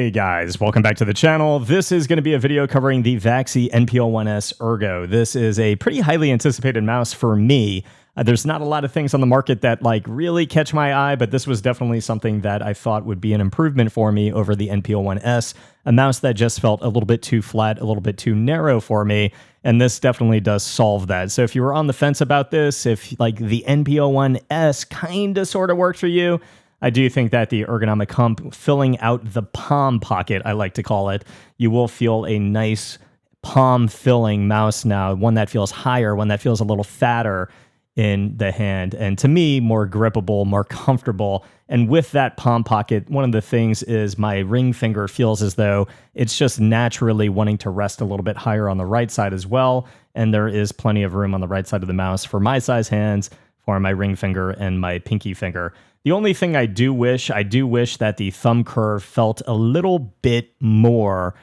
Hey guys, welcome back to the channel. This is going to be a video covering the Vaxee NP-01S Ergo. This is a pretty highly anticipated mouse for me. There's not a lot of things on the market that really catch my eye, but this was definitely something that I thought would be an improvement for me over the NP-01S, a mouse that just felt a little bit too flat, a little bit too narrow for me, and this definitely does solve that. So if you were on the fence about this, if the NP-01S kind of sort of worked for you, I do think that the ergonomic hump filling out the palm pocket, I like to call it, you will feel a nice palm filling mouse now, one that feels higher, one that feels a little fatter in the hand, and to me, more grippable, more comfortable. And with that palm pocket, one of the things is my ring finger feels as though it's just naturally wanting to rest a little bit higher on the right side as well, and there is plenty of room on the right side of the mouse for my size hands, for my ring finger and my pinky finger. The only thing I do wish that the thumb curve felt a little bit more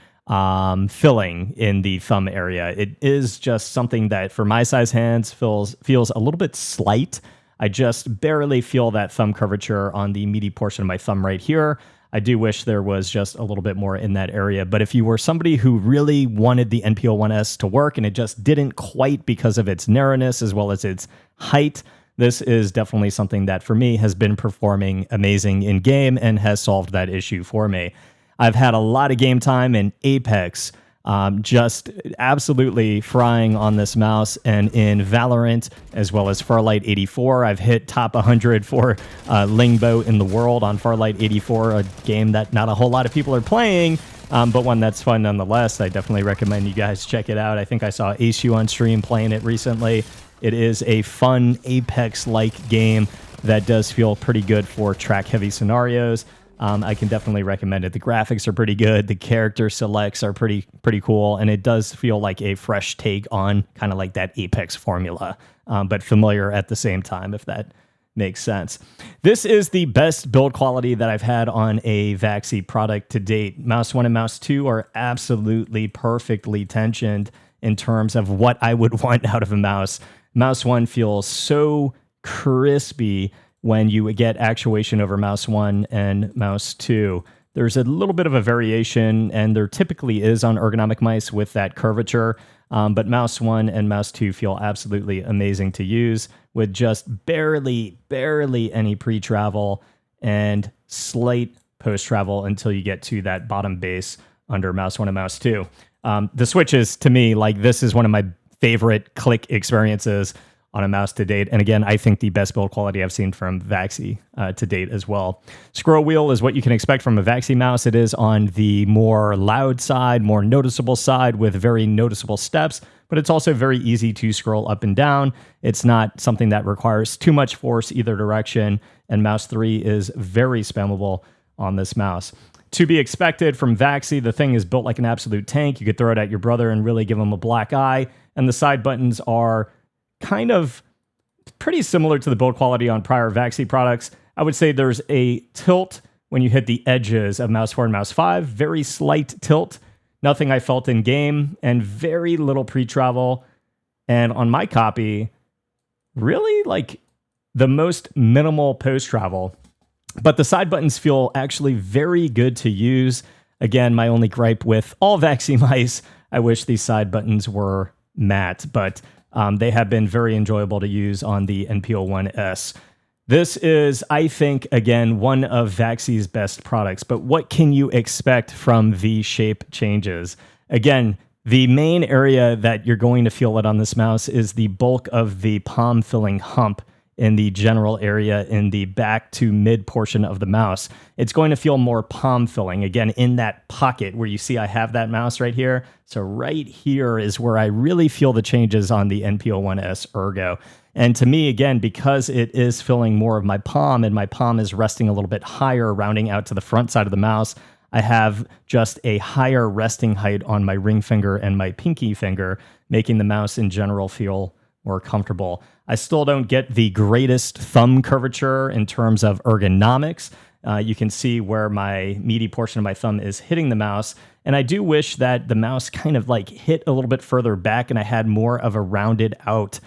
filling in the thumb area. It is just something that for my size hands feels a little bit slight. I just barely feel that thumb curvature on the meaty portion of my thumb right here. I do wish there was just a little bit more in that area. But if you were somebody who really wanted the NP-01S to work and it just didn't quite because of its narrowness as well as its height, this is definitely something that for me has been performing amazing in game and has solved that issue for me. I've had a lot of game time in Apex, just absolutely frying on this mouse, and in Valorant as well as Farlight 84. I've hit top 100 for Lingbo in the world on Farlight 84, a game that not a whole lot of people are playing, but one that's fun nonetheless. I definitely recommend you guys check it out. I think I saw ACU on stream playing it recently. It is a fun Apex-like game that does feel pretty good for track-heavy scenarios. I can definitely recommend it. The graphics are pretty good. The character selects are pretty cool, and it does feel like a fresh take on kind of like that Apex formula, but familiar at the same time, if that makes sense. This is the best build quality that I've had on a Vaxee product to date. Mouse 1 and Mouse 2 are absolutely perfectly tensioned in terms of what I would want out of a mouse. Mouse 1 feels so crispy when you get actuation over Mouse 1 and Mouse 2. There's a little bit of a variation, and there typically is on ergonomic mice with that curvature, but Mouse 1 and Mouse 2 feel absolutely amazing to use with just barely any pre-travel and slight post-travel until you get to that bottom base under Mouse 1 and Mouse 2. The switches, to me, this is one of my favorite click experiences on a mouse to date. And again, I think the best build quality I've seen from Vaxee to date as well. Scroll wheel is what you can expect from a Vaxee mouse. It is on the more loud side, more noticeable side with very noticeable steps, but it's also very easy to scroll up and down. It's not something that requires too much force either direction, and Mouse 3 is very spammable on this mouse. To be expected from Vaxee, the thing is built like an absolute tank. You could throw it at your brother and really give him a black eye, and the side buttons are kind of pretty similar to the build quality on prior Vaxee products. I would say there's a tilt when you hit the edges of Mouse 4 and Mouse 5, very slight tilt, nothing I felt in game, and very little pre-travel. And on my copy, really the most minimal post-travel. But the side buttons feel actually very good to use. Again, my only gripe with all Vaxee mice, I wish these side buttons were matte, but they have been very enjoyable to use on the NP-01S. This is, I think, again, one of Vaxee's best products, but what can you expect from the shape changes? Again, the main area that you're going to feel it on this mouse is the bulk of the palm filling hump in the general area in the back to mid portion of the mouse. It's going to feel more palm filling, again, in that pocket where you see I have that mouse right here. So right here is where I really feel the changes on the NP-01S Ergo. And to me, again, because it is filling more of my palm and my palm is resting a little bit higher, rounding out to the front side of the mouse, I have just a higher resting height on my ring finger and my pinky finger, making the mouse in general feel more comfortable. I still don't get the greatest thumb curvature in terms of ergonomics. You can see where my meaty portion of my thumb is hitting the mouse. And I do wish that the mouse kind of hit a little bit further back and I had more of a rounded out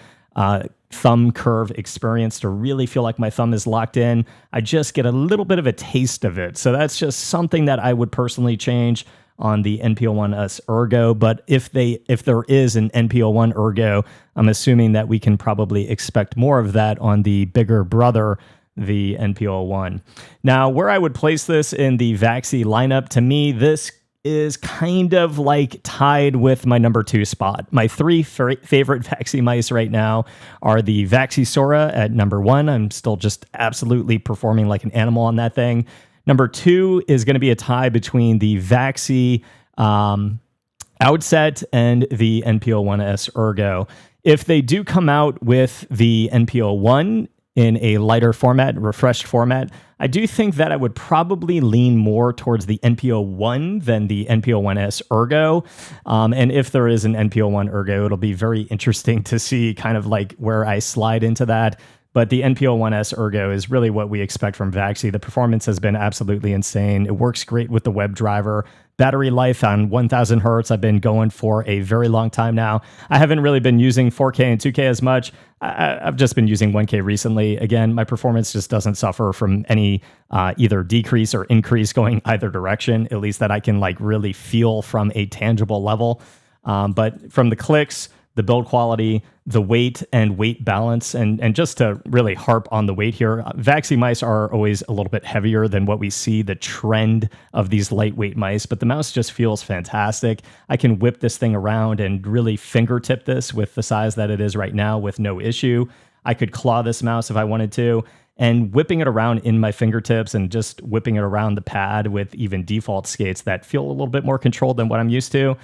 thumb curve experience to really feel like my thumb is locked in. I just get a little bit of a taste of it. So that's just something that I would personally change on the NP-01S Ergo. But if there is an NP-01 Ergo, I'm assuming that we can probably expect more of that on the bigger brother, the NP-01. Now, where I would place this in the Vaxee lineup, to me, this is kind of like tied with my number 2 spot. My 3 favorite Vaxee mice right now are the Vaxee Sora at number 1. I'm still just absolutely performing like an animal on that thing. Number 2 is going to be a tie between the Vaxee Outset and the NP-01S Ergo. If they do come out with the NP-01 in a lighter format, refreshed format, I do think that I would probably lean more towards the NP-01 than the NP-01S Ergo. And if there is an NP-01 Ergo, it'll be very interesting to see kind of like where I slide into that. But the NP-01S Ergo is really what we expect from Vaxee. The performance has been absolutely insane. It works great with the web driver. Battery life on 1000 hertz, I've been going for a very long time now. I haven't really been using 4K and 2K as much. I've just been using 1K recently. Again, my performance just doesn't suffer from any either decrease or increase going either direction, at least that I can like really feel from a tangible level. But from the clicks, the build quality, the weight and weight balance, and just to really harp on the weight here, Vaxee mice are always a little bit heavier than what we see the trend of these lightweight mice, but the mouse just feels fantastic. I can whip this thing around and really fingertip this with the size that it is right now with no issue. I could claw this mouse if I wanted to, and whipping it around in my fingertips and just whipping it around the pad with even default skates that feel a little bit more controlled than what I'm used to.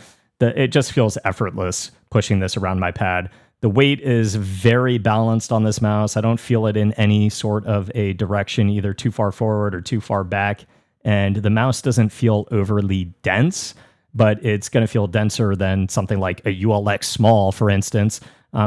It just feels effortless pushing this around my pad. The weight is very balanced on this mouse. I don't feel it in any sort of a direction, either too far forward or too far back. And the mouse doesn't feel overly dense, but it's going to feel denser than something like a ULX Small, for instance,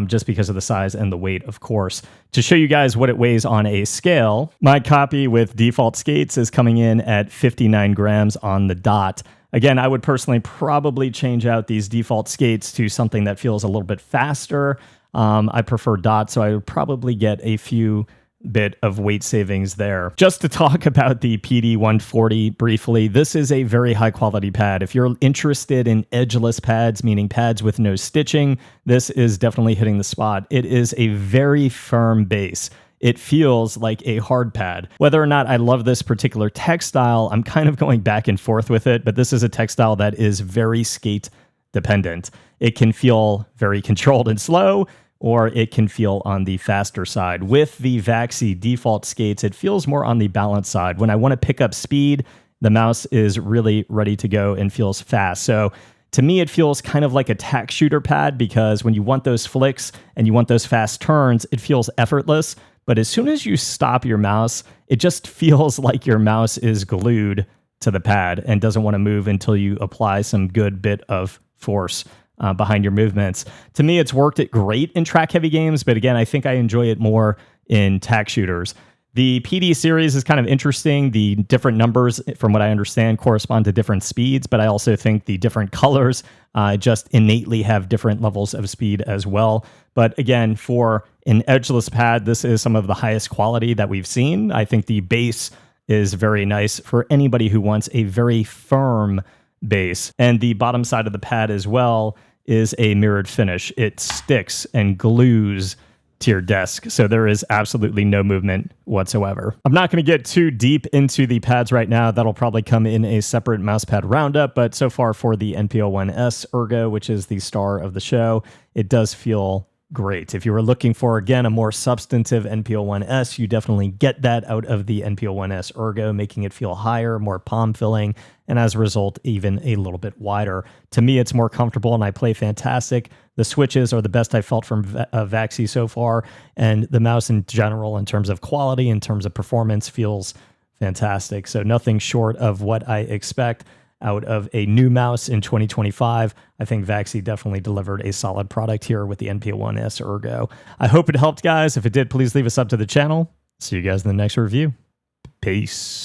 just because of the size and the weight, of course. To show you guys what it weighs on a scale, my copy with default skates is coming in at 59 grams on the dot. Again, I would personally probably change out these default skates to something that feels a little bit faster. I prefer dots, so I would probably get a few bit of weight savings there. Just to talk about the PD140 briefly, this is a very high quality pad. If you're interested in edgeless pads, meaning pads with no stitching, this is definitely hitting the spot. It is a very firm base. It feels like a hard pad. Whether or not I love this particular textile, I'm kind of going back and forth with it, but this is a textile that is very skate dependent. It can feel very controlled and slow, or it can feel on the faster side. With the Vaxee default skates, it feels more on the balance side. When I want to pick up speed, the mouse is really ready to go and feels fast. So to me, it feels kind of like a tack shooter pad, because when you want those flicks and you want those fast turns, it feels effortless. But as soon as you stop your mouse, it just feels like your mouse is glued to the pad and doesn't want to move until you apply some good bit of force behind your movements. To me, it's worked great in track-heavy games, but again, I think I enjoy it more in tack shooters. The PD series is kind of interesting. The different numbers, from what I understand, correspond to different speeds, but I also think the different colors just innately have different levels of speed as well. But again, for an edgeless pad, this is some of the highest quality that we've seen. I think the base is very nice for anybody who wants a very firm base. And the bottom side of the pad as well is a mirrored finish. It sticks and glues to your desk, so there is absolutely no movement whatsoever. I'm not going to get too deep into the pads right now. That'll probably come in a separate mousepad roundup, but so far for the NP-01S Ergo, which is the star of the show, it does feel great. If you were looking for, again, a more substantive NP-01S, you definitely get that out of the NP-01S Ergo, making it feel higher, more palm filling, and as a result, even a little bit wider. To me, it's more comfortable and I play fantastic. The switches are the best I've felt from Vaxee so far, and the mouse in general, in terms of quality, in terms of performance, feels fantastic. So nothing short of what I expect out of a new mouse in 2025. I think Vaxee definitely delivered a solid product here with the NP-01S Ergo. I hope it helped, guys. If it did, please leave a sub to the channel. See you guys in the next review. Peace.